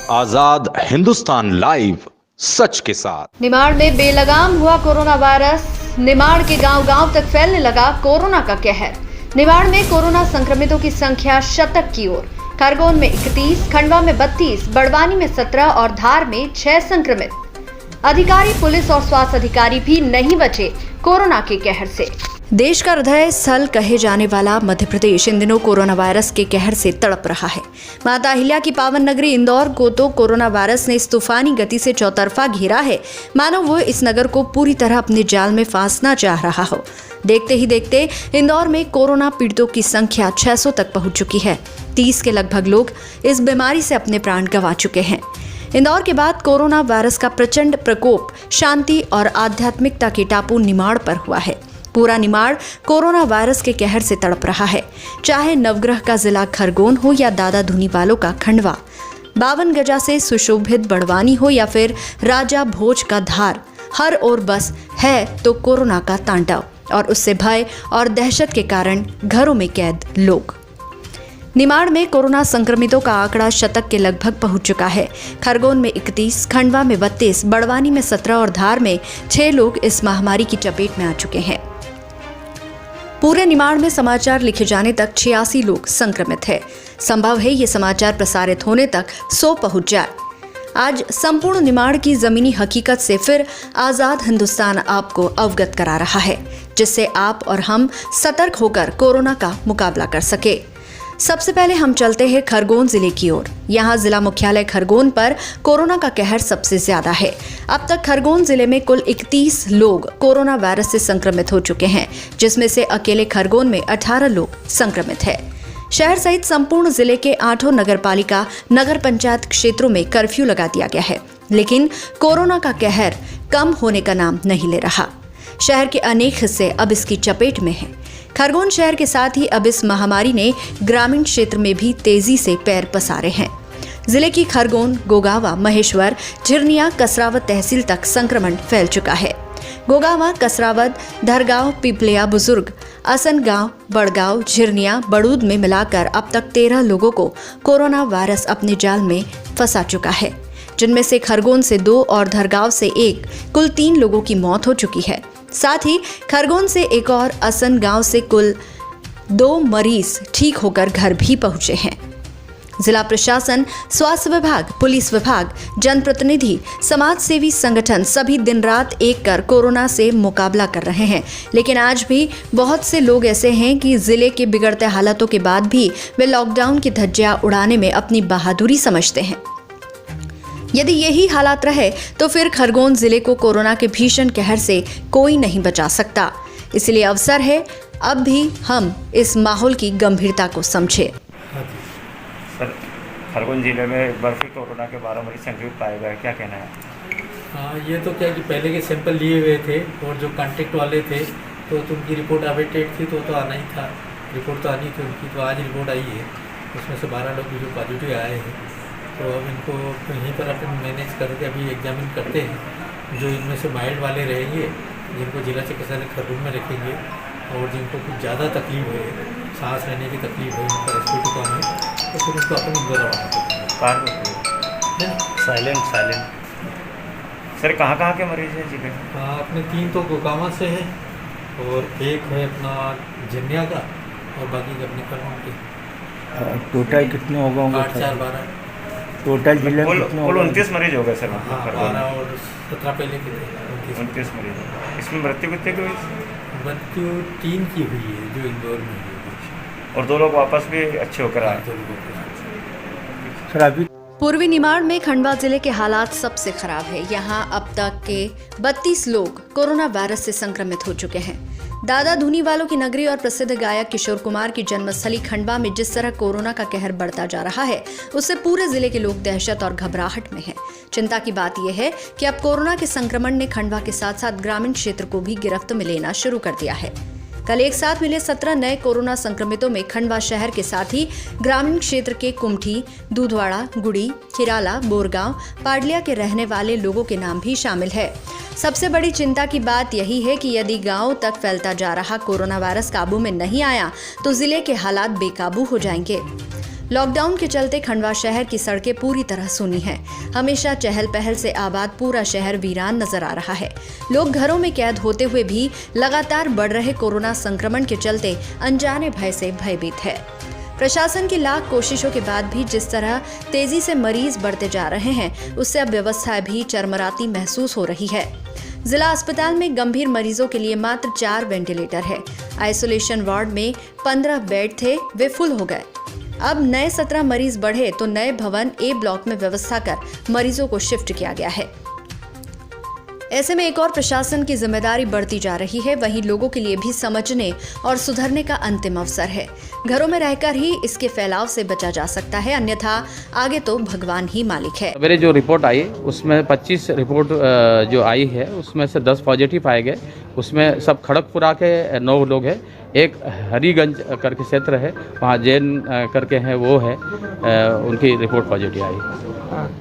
आजाद Hindustan live, सच के साथ। निमाड़ में बेलगाम हुआ कोरोना वायरस। निमाड़ के गांव-गांव तक फैलने लगा कोरोना का कहर। निमाड़ में कोरोना संक्रमितों की संख्या शतक की ओर। खरगोन में 31, खंडवा में 32, बड़वानी में 17 और धार में 6 संक्रमित। अधिकारी, पुलिस और स्वास्थ्य अधिकारी भी नहीं बचे कोरोना के कहर से। देश का हृदय स्थल कहे जाने वाला मध्य प्रदेश इन दिनों कोरोना वायरस के कहर से तड़प रहा है। माता अहिल्या की पावन नगरी इंदौर को तो कोरोना वायरस ने इस तूफानी गति से चौतरफा घेरा है, मानो वो इस नगर को पूरी तरह अपने जाल में फांसना चाह रहा हो। देखते ही देखते इंदौर में कोरोना पीड़ितों की संख्या 600 तक पहुंच चुकी है। 30 के लगभग लोग इस बीमारी से अपने प्राण गंवा चुके हैं। इंदौर के बाद कोरोना वायरस का प्रचंड प्रकोप शांति और आध्यात्मिकता के टापू निमाड़ पर हुआ है। पूरा निमाड़ कोरोना वायरस के कहर से तड़प रहा है, चाहे नवग्रह का जिला खरगोन हो या दादा धुनी वालों का खंडवा, 52 गजा से सुशोभित बड़वानी हो या फिर राजा भोज का धार, हर ओर बस है तो कोरोना का तांडव और उससे भय और दहशत के कारण घरों में कैद लोग। निमाड़ में कोरोना संक्रमितों का आंकड़ा शतक के लगभग पहुंच चुका है। खरगोन में 31, खंडवा में 32, बड़वानी में 17 और धार में 6 लोग इस महामारी की चपेट में आ चुके हैं। पूरे निमाड़ में समाचार लिखे जाने तक 86 लोग संक्रमित हैं। संभव है ये समाचार प्रसारित होने तक 100 पहुंच जाए। आज संपूर्ण निमाड़ की जमीनी हकीकत से फिर आजाद हिंदुस्तान आपको अवगत करा रहा है, जिससे आप और हम सतर्क होकर कोरोना का मुकाबला कर सके। सबसे पहले हम चलते हैं खरगोन जिले की ओर। यहाँ जिला मुख्यालय खरगोन पर कोरोना का कहर सबसे ज्यादा है। अब तक खरगोन जिले में कुल 31 लोग कोरोना वायरस से संक्रमित हो चुके हैं, जिसमें से अकेले खरगोन में 18 लोग संक्रमित हैं। शहर सहित संपूर्ण जिले के 8 नगरपालिका नगर पंचायत क्षेत्रों में कर्फ्यू लगा दिया गया है, लेकिन कोरोना का कहर कम होने का नाम नहीं ले रहा। शहर के अनेक हिस्से अब इसकी चपेट में हैं। खरगोन शहर के साथ ही अब इस महामारी ने ग्रामीण क्षेत्र में भी तेजी से पैर पसारे हैं। जिले की खरगोन, गोगावा, महेश्वर, झिरनिया, कसरावद तहसील तक संक्रमण फैल चुका है। गोगावा, कसरावद, धरगांव, पिपलिया, बुजुर्ग, असनगांव, बड़गांव, झिरनिया, बड़ूद में मिलाकर अब तक 13 लोगों को कोरोना वायरस अपने जाल में फंसा चुका है, जिनमें से खरगोन से 2 और धरगांव से 1, कुल 3 लोगों की मौत हो चुकी है। साथ ही खरगोन से 1 और असन गांव से कुल 2 मरीज ठीक होकर घर भी पहुंचे हैं। जिला प्रशासन, स्वास्थ्य विभाग, पुलिस विभाग, जनप्रतिनिधि, समाज सेवी संगठन सभी दिन रात एक कर कोरोना से मुकाबला कर रहे हैं, लेकिन आज भी बहुत से लोग ऐसे हैं कि जिले के बिगड़ते हालातों के बाद भी वे लॉकडाउन की धज्जियां उड़ाने में अपनी बहादुरी समझते हैं। यदि यही हालात रहे तो फिर खरगोन जिले को कोरोना के भीषण कहर से कोई नहीं बचा सकता। इसलिए अवसर है अब भी हम इस माहौल की गंभीरता को समझें। सर, खरगोन जिले में एक बार फिर कोरोना के 12 मरीज संक्रमित पाए गए, क्या कहना है? हाँ, ये तो क्या कि पहले के सैंपल लिए हुए थे और जो कांटेक्ट वाले थे तो उनकी रिपोर्ट अवेटेड थी तो आना ही था, रिपोर्ट तो आनी थी उनकी, तो आज रिपोर्ट आई है। उसमें से 12 लोग जो पॉजिटिव आए हैं, तो अब इनको यहीं पर अपन मैनेज करके अभी एग्जामिन करते हैं। जो इनमें से माइल्ड वाले रहेंगे, जिनको जिला चिकित्सालय खरगोन में रखेंगे, और जिनको कुछ ज़्यादा तकलीफ है, सांस लेने की तकलीफ है, उनका रेस्पिरेटरी कम है, तो फिर उनको अपन इंदौर रवाना करेंगे। साइलेंट सर, कहाँ के मरीज हैं जिले? हाँ, अपने 3 तो गोगावा से है और 1 है अपना झिरनिया का और बाकी अपने खरगोन के। टोटल कितने हो गए? 8, 4, 12 टोटल जिले में कितने? 29 मरीज हो गए सर। हाँ, 12 और 17 पहले के थे, 29 मरीज। इसमें मृत्यु कितने की हुई? मृत्यु 3 की हुई है जो इंदौर में हुई, और 2 लोग वापस भी अच्छे होकर आए। सर, अभी पूर्वी निमाड़ में खंडवा जिले के हालात सबसे खराब है। यहाँ अब तक के 32 लोग कोरोना वायरस से संक्रमित हो चुके हैं। दादा धुनी वालों की नगरी और प्रसिद्ध गायक किशोर कुमार की जन्मस्थली खंडवा में जिस तरह कोरोना का कहर बढ़ता जा रहा है, उससे पूरे जिले के लोग दहशत और घबराहट में हैं। चिंता की बात यह है कि अब कोरोना के संक्रमण ने खंडवा के साथ साथ ग्रामीण क्षेत्र को भी गिरफ्त में लेना शुरू कर दिया है। कल एक साथ मिले 17 नए कोरोना संक्रमितों में खंडवा शहर के साथ ही ग्रामीण क्षेत्र के कुमठी, दूधवाड़ा, गुड़ी, खिराला, बोरगांव, पाडलिया के रहने वाले लोगों के नाम भी शामिल है। सबसे बड़ी चिंता की बात यही है कि यदि गांव तक फैलता जा रहा कोरोना वायरस काबू में नहीं आया तो जिले के हालात बेकाबू हो जाएंगे। लॉकडाउन के चलते खंडवा शहर की सड़कें पूरी तरह सूनी हैं। हमेशा चहल पहल से आबाद पूरा शहर वीरान नजर आ रहा है। लोग घरों में कैद होते हुए भी लगातार बढ़ रहे कोरोना संक्रमण के चलते अनजाने भय से भयभीत है। प्रशासन की लाख कोशिशों के बाद भी जिस तरह तेजी से मरीज बढ़ते जा रहे हैं, उससे अब व्यवस्था भी चरमराती महसूस हो रही है। जिला अस्पताल में गंभीर मरीजों के लिए मात्र 4 वेंटिलेटर है। आइसोलेशन वार्ड में 15 बेड थे, वे फुल हो गए। अब नए 17 मरीज बढ़े तो नए भवन ए ब्लॉक में व्यवस्था कर मरीजों को शिफ्ट किया गया है। ऐसे में एक और प्रशासन की जिम्मेदारी बढ़ती जा रही है, वहीं लोगों के लिए भी समझने और सुधरने का अंतिम अवसर है। घरों में रहकर ही इसके फैलाव से बचा जा सकता है, अन्यथा आगे तो भगवान ही मालिक है। मेरे जो रिपोर्ट आई उसमें 25 रिपोर्ट जो आई है उसमें से 10 पॉजिटिव पाए गए। उसमें सब खड़गपुरा के 9 लोग हैं। एक हरीगंज करके क्षेत्र है, वहाँ जैन करके हैं, वो है, उनकी रिपोर्ट पॉजिटिव आई।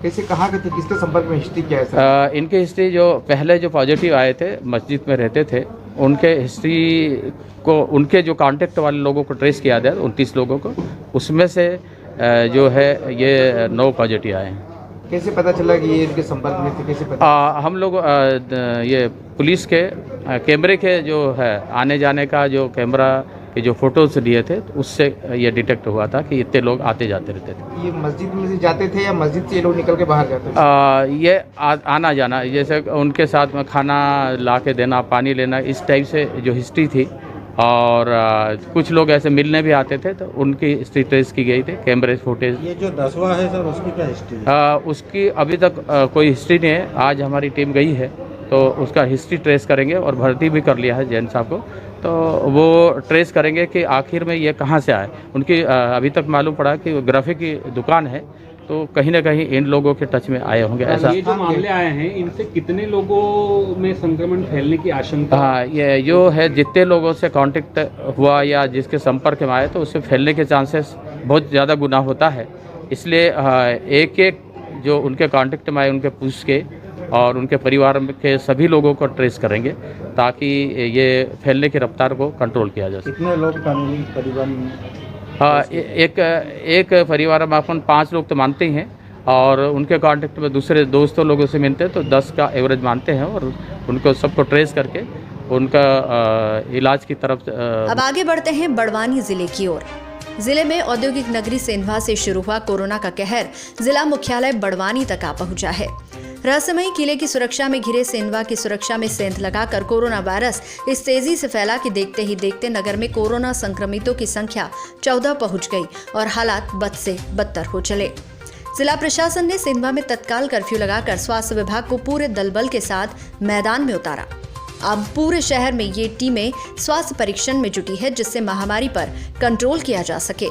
कैसे कहाँ के थे, किसके संपर्क में, हिस्ट्री क्या है सर? इनकी हिस्ट्री जो पहले जो पॉजिटिव आए थे मस्जिद में रहते थे, उनके हिस्ट्री को, उनके जो कांटेक्ट वाले लोगों को ट्रेस किया गया 29 लोगों को, उसमें से जो है ये 9 पॉजिटिव आए हैं। कैसे पता चला कि ये इनके संपर्क में थे, कैसे पता? हम लोग ये पुलिस के कैमरे के जो है आने जाने का जो कैमरा के जो फोटोज लिए थे, उससे ये डिटेक्ट हुआ था कि इतने लोग आते जाते रहते थे। ये मस्जिद में से जाते थे या मस्जिद से ये लोग निकल के बाहर जाते थे? ये आना जाना, जैसे उनके साथ में खाना ला के देना, पानी लेना, इस टाइप से जो हिस्ट्री थी। और कुछ लोग ऐसे मिलने भी आते थे, तो उनकी हिस्ट्री ट्रेस की गई थी, कैमरे फुटेज। ये जो 10वां है सर, उसकी क्या हिस्ट्री है? उसकी अभी तक कोई हिस्ट्री नहीं है। आज हमारी टीम गई है तो उसका हिस्ट्री ट्रेस करेंगे और भर्ती भी कर लिया है जैन साहब को, तो वो ट्रेस करेंगे कि आखिर में ये कहाँ से आए। उनकी अभी तक मालूम पड़ा कि ग्राफिक की दुकान है, तो कहीं ना कहीं इन लोगों के टच में आए होंगे। ऐसा ये जो मामले आए हैं, इनसे कितने लोगों में संक्रमण फैलने की आशंका? हाँ, ये जो है जितने लोगों से कांटेक्ट हुआ या जिसके संपर्क में आए, तो उससे फैलने के चांसेस बहुत ज़्यादा गुना होता है। इसलिए एक एक जो उनके कांटेक्ट में आए उनके पूछ के और उनके परिवार के सभी लोगों को ट्रेस करेंगे, ताकि ये फैलने की रफ्तार को कंट्रोल किया जा सके। कितने लोग फैमिली परिवार में? हाँ, एक परिवार में अपन 5 लोग तो मानते ही हैं, और उनके कांटेक्ट में दूसरे दोस्तों लोगों से मिलते हैं तो 10 का एवरेज मानते हैं, और उनको सबको ट्रेस करके उनका इलाज की तरफ। अब आगे बढ़ते हैं बड़वानी जिले की ओर। जिले में औद्योगिक नगरी सेंधवा से शुरू हुआ कोरोना का कहर जिला मुख्यालय बड़वानी तक आ पहुंचा है। रहस्यमयी किले की सुरक्षा में घिरे सेंधवा की सुरक्षा में सेंध लगाकर कोरोना वायरस इस तेजी से फैला कि देखते ही देखते नगर में कोरोना संक्रमितों की संख्या 14 पहुंच गई और हालात बद से बदतर हो चले। जिला प्रशासन ने सेंधवा में तत्काल कर्फ्यू लगाकर स्वास्थ्य विभाग को पूरे दलबल के साथ मैदान में उतारा। अब पूरे शहर में ये टीमें स्वास्थ्य परीक्षण में जुटी है, जिससे महामारी पर कंट्रोल किया जा सके।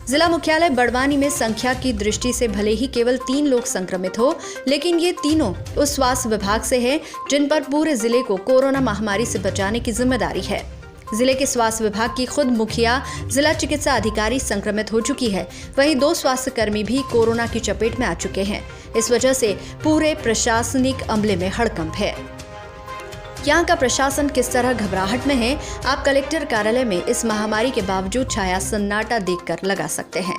जिला मुख्यालय बड़वानी में संख्या की दृष्टि से भले ही केवल 3 लोग संक्रमित हो, लेकिन ये तीनों उस स्वास्थ्य विभाग से हैं जिन पर पूरे जिले को कोरोना महामारी से बचाने की जिम्मेदारी है। जिले के स्वास्थ्य विभाग की खुद मुखिया जिला चिकित्सा अधिकारी संक्रमित हो चुकी है, वहीं 2 स्वास्थ्य कर्मी भी कोरोना की चपेट में आ चुके हैं। इस वजह से पूरे प्रशासनिक अमले में हड़कंप है। यहाँ का प्रशासन किस तरह घबराहट में है, आप कलेक्टर कार्यालय में इस महामारी के बावजूद छाया सन्नाटा देखकर लगा सकते हैं।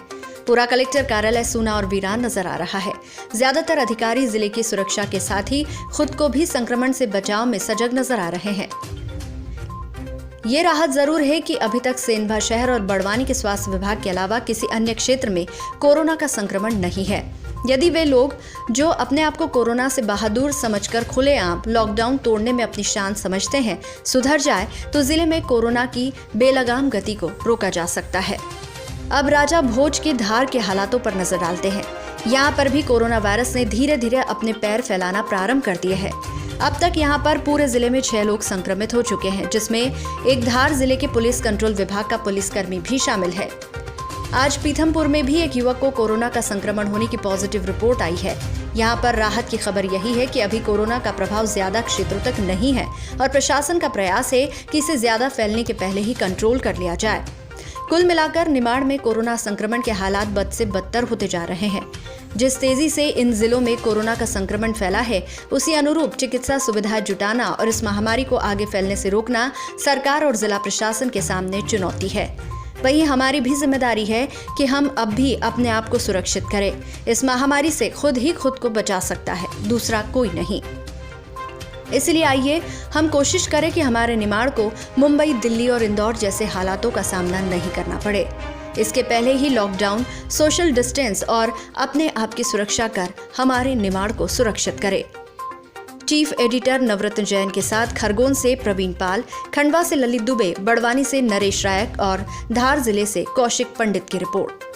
पूरा कलेक्टर कार्यालय सूना और वीरान नजर आ रहा है। ज्यादातर अधिकारी जिले की सुरक्षा के साथ ही खुद को भी संक्रमण से बचाव में सजग नजर आ रहे हैं। ये राहत जरूर है कि अभी तक सेंधवा शहर और बड़वानी के स्वास्थ्य विभाग के अलावा किसी अन्य क्षेत्र में कोरोना का संक्रमण नहीं है। यदि वे लोग जो अपने आप को कोरोना से बहादुर समझकर खुलेआम लॉकडाउन तोड़ने में अपनी शान समझते हैं सुधर जाए, तो जिले में कोरोना की बेलगाम गति को रोका जा सकता है। अब राजा भोज की धार के हालातों पर नजर डालते हैं। यहाँ पर भी कोरोना वायरस ने धीरे धीरे अपने पैर फैलाना प्रारंभ कर दिए है। अब तक यहाँ पर पूरे जिले में 6 लोग संक्रमित हो चुके हैं, जिसमें एक धार जिले के पुलिस कंट्रोल विभाग का पुलिसकर्मी भी शामिल है। आज पीथमपुर में भी एक युवक को कोरोना का संक्रमण होने की पॉजिटिव रिपोर्ट आई है। यहाँ पर राहत की खबर यही है कि अभी कोरोना का प्रभाव ज्यादा क्षेत्रों तक नहीं है और प्रशासन का प्रयास है कि इसे ज्यादा फैलने के पहले ही कंट्रोल कर लिया जाए। कुल मिलाकर निमाड़ में कोरोना संक्रमण के हालात बद से बदतर होते जा रहे हैं। जिस तेजी से इन जिलों में कोरोना का संक्रमण फैला है, उसी अनुरूप चिकित्सा सुविधा जुटाना और इस महामारी को आगे फैलने से रोकना सरकार और जिला प्रशासन के सामने चुनौती है। वहीं हमारी भी जिम्मेदारी है कि हम अब भी अपने आप को सुरक्षित करें। इस महामारी से खुद ही खुद को बचा सकता है, दूसरा कोई नहीं। इसलिए आइए हम कोशिश करें कि हमारे निमाड़ को मुंबई, दिल्ली और इंदौर जैसे हालातों का सामना नहीं करना पड़े। इसके पहले ही लॉकडाउन, सोशल डिस्टेंस और अपने आप की सुरक्षा कर हमारे निमाड़ को सुरक्षित करें। चीफ एडिटर नवरत्न जैन के साथ खरगोन से प्रवीण पाल, खंडवा से ललित दुबे, बड़वानी से नरेश रायक और धार जिले से कौशिक पंडित की रिपोर्ट।